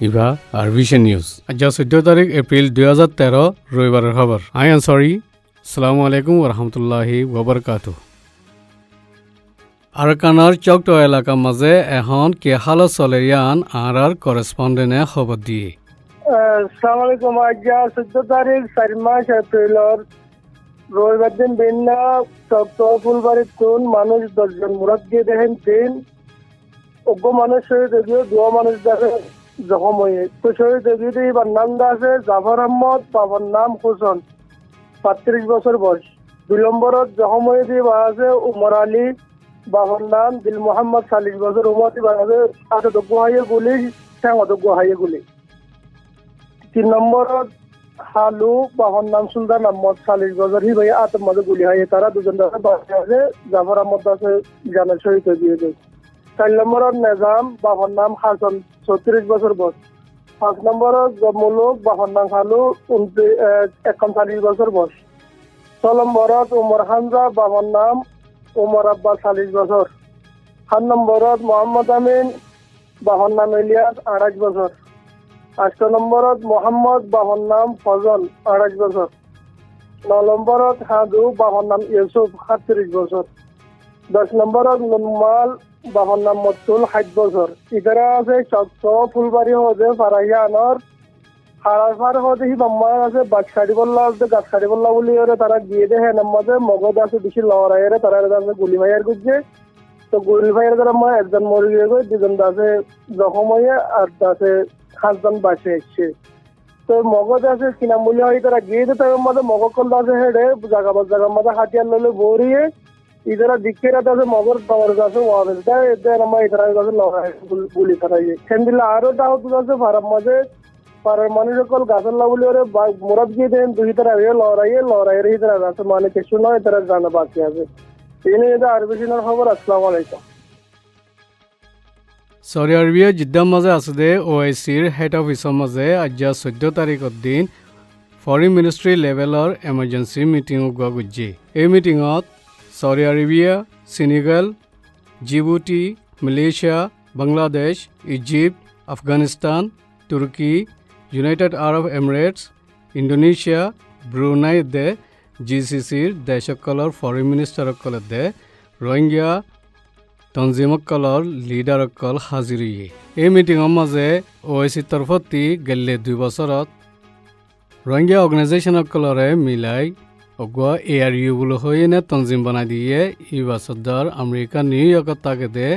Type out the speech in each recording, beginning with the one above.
ইভা আর vision news. আজ 14 তারিখ April 2013 রবিবারের খবর। আই আনসারি। আসসালামু আলাইকুম ওয়া রাহমাতুল্লাহি ওয়া বারাকাতুহু। আরাকানার চকটো এলাকার মাঝে এখন কে হালত চলে ইয়ান আর করেসপন্ডেন্টে খবর দিয়ে। আসসালামু আলাইকুম। আজ 14 তারিখ 4 মাস এপ্রিলের রবিবার দিন বিন্না চকটো ফুলবাড়ির তুন মানুষ 10 জন মুরাদ দিয়ে দেখেন 3 অজ্ঞ মানুষ শহীদ হয়েছে, 2 মানুষ দেখে জখম হয়ে। তো শহীদ হয়েছে এবার নাম আছে জাফর আহমদ, বাবার নাম হোসেন, 35 বছর বয়স। 2 নম্বরত জখম হয়েছে আছে উমর আলী, বাবার নাম দিল মোহাম্মদ, 40 বছর। উমর আছে আটক হাইয়ে গুলি, ঠ্যাঙত হাইয়ে গুলি। 3 নম্বরত হালু, বাবার নাম সুলতান আহমদ, 40 বছর। হি ভাই আতর মাঝে গুলি হাইয়ে তারা 2 জন আছে। জাফর আহমদ আছে জানা শহীদ হয়ে গিয়েছে। 4 নম্বরত নেজাম, বাবার নাম হাসান, 34 বছর বয়স। 5 নম্বরত মুলুক, বাবার নাম হালু, 41 বছর বয়স। 6 নম্বরত উমর হামজা, বাবার নাম উমর আব্বা, 40 বছর। 7 নম্বরত মোহাম্মদ আমিন, বাবার নাম ইলিয়াস, 28 বছর। 8 নম্বরত মোহাম্মদ, বাবার নাম ফজল, 28 বছর। 9 নম্বরত হাদু, বাবার নাম ইউসুফ, 38 বছর। 10 নম্বরত নুনমাল, বাবার নাম মতুল, 60 বছর। ইতারা আছে চকটো ফুলবাড়ি হতে ফারাইয়ানর হারাফার হতে হি বাম্মা আছে বাদশাড়ি বল্লা আছে গাছাড়ি বল্লা বলি ওরে তারা গিয়ে দেখে নামাজে মগজ আছে বেশি লড়াইয়ের তারা আছে গুলি ভাইয়ের গুজছে। তো গুলি ভাইয়ের দ্বারা মা একজন মরে গিয়ে গই, 2 জন আছে জখম হয়ে, আর আছে 7 জন বাঁচে এসছে। তো মগজ আছে কিনা মূল্য হয় তারা গিয়ে দিতে মধ্যে মগজ কল আছে হেডে জায়গার মধ্যে হাতিয়ার লইলে ভরিয়ে ইদারা দিকে আছে মগর পাওয়ার আছে ওয়াবেল দেয় এদের আমার ইদারা কাছে লড়াই গুলি তারাই সেন্দিলে আরো দাও তো আছে ফারাম মাঝে পাড়ার মানুষ সকল গাছের লাগুলি ওরে মোরাদ গিয়ে দেন 2 তারা লড়াইয়ের ইদারা আছে মানে কিছু নয় তারা জানা বাকি আছে। এই নিয়ে এটা আরবি সিনার খবর। আসসালামু আলাইকুম। সৌদি আরবিয়া জিদ্দার মাঝে আছে ওআইসির হেড অফিসের মাঝে আজ 14 তারিখের দিন ফরেন মিনিস্ট্রি লেভেলৰ এমার্জেন্সি মিটিং গোৱা গুজি। এই মিটিঙত Saudi Arabia, Senegal, Djibouti, Malaysia, Bangladesh, Egypt, Afghanistan, তুর্কি, United Arab Emirates, Indonesia, Brunei দে জিসিসির দেশসকলৰ ফরেন মিনিষ্টাৰসকলে দে রোহিঙ্গা তঞ্জিমসকলৰ লিডাৰসকল হাজিৰি। এই মিটিঙৰ মাজে ওআইচিৰ তৰফত গেলে 2 বছৰত রোহিঙ্গা অর্গানাইজেশনসকলরে মিলাই অগুয়া ARU বলে হয়ে নে তঞ্জিম বানাই দিয়ে ই বাসদার আমেরিকা নিউইয়র্কত তাকে দে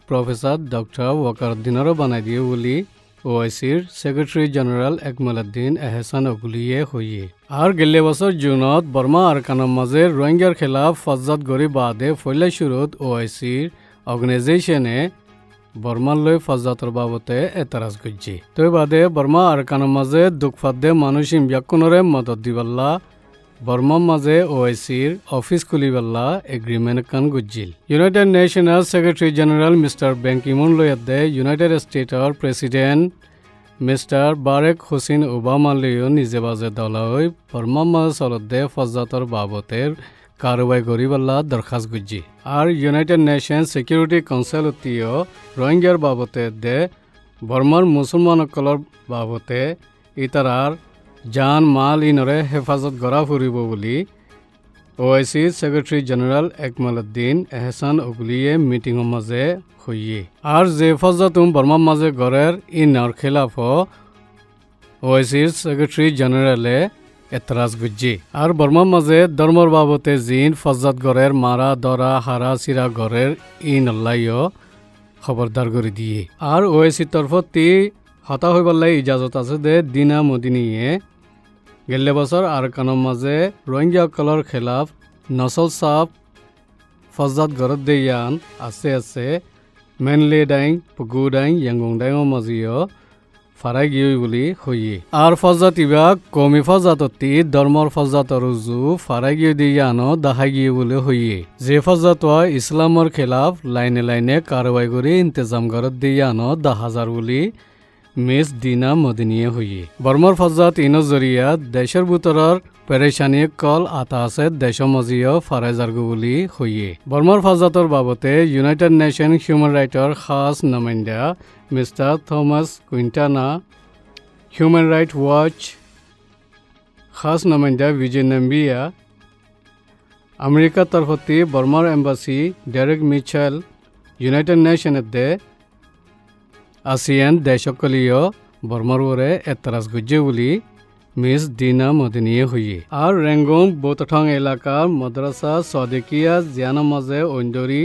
প্রফেসর ডক্টর ওয়াকারুদ্দিনরও বানাই দিয়ে বলি ওআইসির সেক্রেটারি জেনারেল একমালউদ্দিন এহসান অগুলিয়ে হইয়ে। আর গেলে বছর জুনত বর্মা আরকানের মাঝে রোহিঙ্গার খেলাফ ফজ্জাত গরি বাদে ফৈলাই শুরুত ওআইসির অর্গানাইজেশনে বর্মার লই ফজ্জাতর বাবতে এতারাজ করছে। তো বাদে বর্মা আরকানের মাঝে দুঃখফাদ্দে মানুষ ইমবিয়াকুনরে মদত দিবাল্লা বর্মার মাঝে ওআইসির অফিস খুলিবাল্লা এগ্রিমেন্ট কান গুজিল। ইউনাইটেড নেশনের secretary general mister Ban Ki Moon লইয়াদে ইউনাইটেড স্টেটর president mister Barack Hussein Obama লইও নিজে বাজে দলা হই বর্মার মাঝে চলতে ফজ্জাতর বাবতের কারবাই করিবাল্লা দরখাস্ত গুজি। আর ইউনাইটেড নেশন সিকিউরিটি কাউন্সিলতিও রোহিঙ্গার বাবতে দে বর্মার মুসলমানসকলৰ বাবতে ইতারার জান মাল ইনরে হেফাজত করা ফুরিব বলি ওআইসির সেক্রেটারি জেনারেল একমালউদ্দিন এহসান অগুলিয়ে মিটিংয়ের মাঝে হইয়ে। আর যে হেফাজতুম বর্মার মাঝে গড়ের ইনর খেলাফ ওআইসির সেক্রেটারি জেনারেলে এতরাজ গুজি। আর বর্মার মাঝে ধর্মর বাবতে জিন ফজ্জাত গড়ের মারা দরা হারা সিরা গড়ের ইন আল্লাইও খবরদার করে দিয়ে। আর ওআইসির তরফত হতা হইবাল্লাই ইজাজত আছে দে দিনা মদিনিয়ে গেলে বছর আরকানের মাঝে রোহিঙ্গাসকলৰ খেলাফ নসল সাপ ফজ্জাত গড়ত দেয়ান আছে মেনলি ডাইং পুগু ডাইং ইয়াঙ্গং ডাইঙৰ মাঝিও ফারাই গিয়ে বলি হইয়ে। আর ফজ্জাত ইবা কমি ফজ্জাততি ধর্মর ফজ্জাতর রুজু ফারাই গিয়ে দিয়ে আনো দাহাই গিয়ে বলে হইয়ে। যে ফজ্জাত ইসলামর খেলাফ লাইনে কারবাই করে ইন্তজাম গরত দিয়ে আনো 10,000 বলি মিস দিনা মদিনিয়ে হইয়ে বর্মার ফজাত ইনো জরিয়া দেশের ভিতৰৰ পেৰেচানী কল আতা আছে দেশ মজিও ফাৰাইজাৰগু বুলি হইয়ে বর্মার ফজাতৰ বাবতে ইউনাইটেড নেশন হিউম্যান রাইটৰ খাস নমাইন্দা mister Tomas Quintana human right watch খাস নমাইন্দা বিজয় নাম্বিয়া আমেরিকার তরফতি বর্মার এম্বাসি ডেরেক মিচেল ইউনাইটেড নেশনের দে আসিয়ান দেশকলীয় বর্মার ওরে এতরাজ গুজ্জে বলি মিস দিনা মদিনিয়ে হইয়ে আর রেঙ্গম বোতঠং এলাকার মাদ্রাসা সদেকিয়া জিয়ানা মাঝে অন্দরি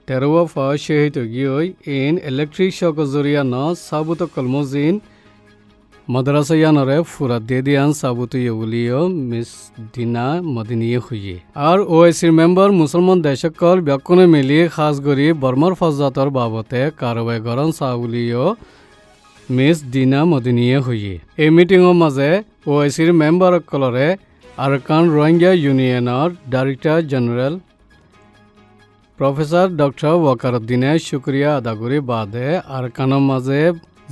13 ফা শহীদ গিয়ে ইন ইলেকট্রিক শক জরিয়া ন সাবুত কলমজিন মাদ্রাসা ইয়ানরে ফুরাত দিয়ে দিয়ান সাবুত ইউলিও মিস দিনা মদিনিয়ে হইয়ে আর ওআইসির মেম্বার মুসলমান দেশকল ব্যাকুনে মিলি খাস গরি বর্মার ফজাতর বাবতে কারবাই গরন সাউলিও মিস দিনা মদিনিয়ে হইয়ে এই মিটিংৰ মাঝে ওআইসির মেম্বার কলরে আরকান রোহিঙ্গা ইউনিয়নের ডাইরেক্টর জেনারেল প্রফেসর ডক্টর ওয়াকারুদ্দিনে শুক্রিয়া আদা করে বাদে আরকানের মাঝে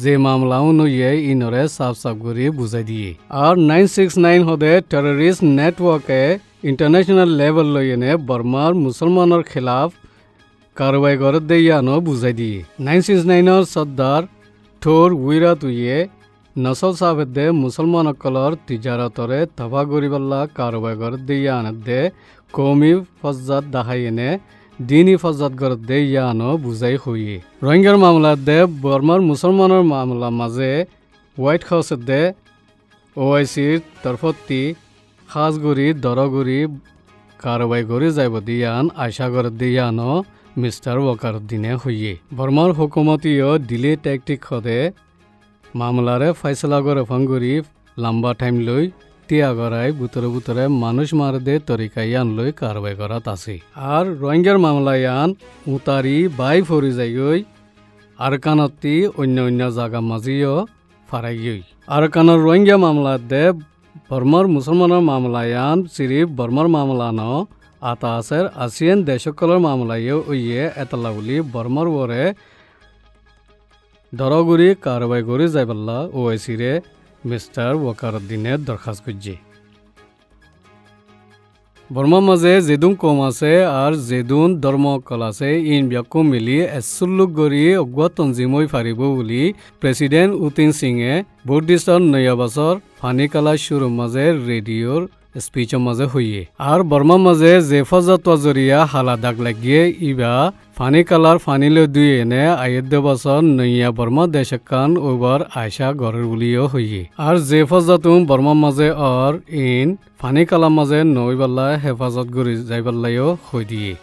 যে মামলাও নইয়ে ইনরে সাফ সাফ করে বুঝাই দিয়ে আর 969 হদে টেররিস্ট নেটওয়ার্কে ইন্টারন্যাশনাল লেভেল লইনে বর্মার মুসলমানের খিলাফ কারবাই করে দেয়ানো বুঝাই দিয়ে 969 সর্দার ঠোর উইরা তুইয়ে নসল সাহেদে মুসলমানসকলৰ তিজাৰতৰে তবা গৰিবাল্লা কারবাই করে দেয়ানে দে কৌমি ফজ্জাত দাহাইনে দিনী ফজ্জাত করে দেয়ানো বুঝাই হইয়ে রোহিঙ্গার মামলা দে বর্মার মুসলমানের মামলা মাঝে হোয়াইট হাউস দে ওআইসির তরফতি খাসগুড়ি দরগুড়ি কারবাই করে যাইব দিয়ান আশা করে দিয়ানো মিস্টার ওয়াকারুদ্দিনে হইয়ে বর্মার হুকুমতীয় ডিলে ট্যাকটিক হদে মামলারে ফাইসলা করে ফাঙ্গুরি লম্বা টাইম লই তিয়া গড়াই বুতরে মানুষ মারদে তরিকাইয়ান লই কারবাই করাত আছে আর রোহিঙ্গার মামলায়ান উতারি বাই ফরি যাইগই আরকানতি অন্য জাগা মাজিও ফারাইগই আরকানের রোহিঙ্গা মামলা দে বর্মার মুসলমানের মামলায়ান সিরিফ বর্মার মামলানো আতা আছে আসিয়ান দেশকলের মামলায়ও ওইয়ে এতলা বলি বর্মার ওরে দরগুড়ি কারবাই করে যাইবাল্লা ওআইসিরে মিস্টার ওয়াকারুদ্দিনে দরখাস্ত করছে বর্মার মাঝে যেদুন কম আছে আর যেদুন ধর্মকল আছে ইন ব্যাকু মিলি এসুল্লুক গড়ি অগুয়া তঞ্জিমই ফারিব বলি প্রেসিডেন্ট উতিন সিংয়ে বুদ্ধিষ্টর নয়া বছর ফানিকালা শুরুর মাঝে রেডিওর স্পিচের মাঝে হইয়ে আর বর্মার মাঝে যে ফজাত জরিয়া হালা দাগ লাগিয়ে ইবা ফানি কালার ফানিলে দুই এনে আয়ুদ্ধ বছর নইয়া বর্মা দেশকান ওবার আয়সা গড়ের বুলিও হইয়ে আর যে ফজাতুম বর্মার মাঝে আর ইন ফানি কালার মাঝে নইবাল্লা হেফাজত গড়ি যাইবাল্লাইও হই দিয়ে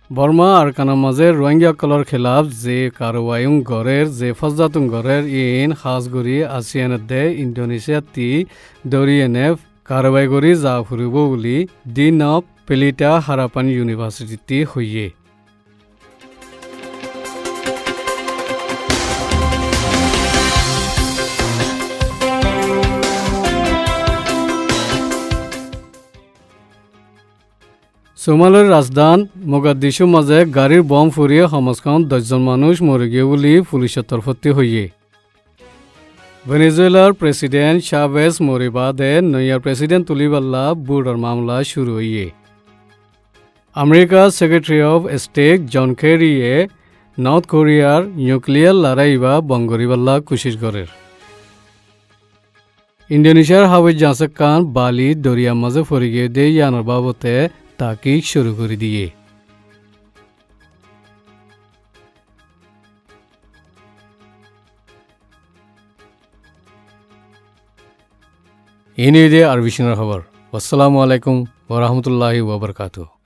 বর্মা আর কানার মাঝে রোহিঙ্গা কলর খিলাফ যে কারওয়াইং গড়ের যে ফজাতুম গড়ের ইন খাস গড়ি আসিয়ান দে ইন্দোনেশিয়া তি দরিয়েনে কারবাই গড়ি যা ফুরিব বলি দিন অফ পেলিটা হারাপান ইউনিভার্সিটি হইয়ে সোমালের রাজধান মোগাদিশু মাঝে গাড়ির বম ফুরিয়ে সমাজখন 10 জন মানুষ মরে গিয়ে বলি পুলিশের তরফতি হইয়ে ভেনেজুয়েলার প্রেসিডেন্ট শাভেজ মরিবাদে নয়ার প্রেসিডেন্ট তুলিবাল্লা বুড়ার মামলা শুরু হইয়ে আমেরিকার সেক্রেটারি অফ স্টেট জন কেরিয়ে নর্থ কোরিয়ার নিউক্লিয়ার লড়াইবা বঙ্গরিবাল্লা কুশিস গড়ের ইন্দোনেশিয়ার হাওয়াই জাহাজ কান বালি দরিয়ার মাঝে ফরি গিয়ে দিয়ে ইয়ানোর বাবতে তাকে শুরু করে দিয়ে এই নিয়ে দিয়ে আর বিশনের খবর। আসসালামু আলাইকুম ওয়া রাহমাতুল্লাহি ওয়া বারাকাতুহু।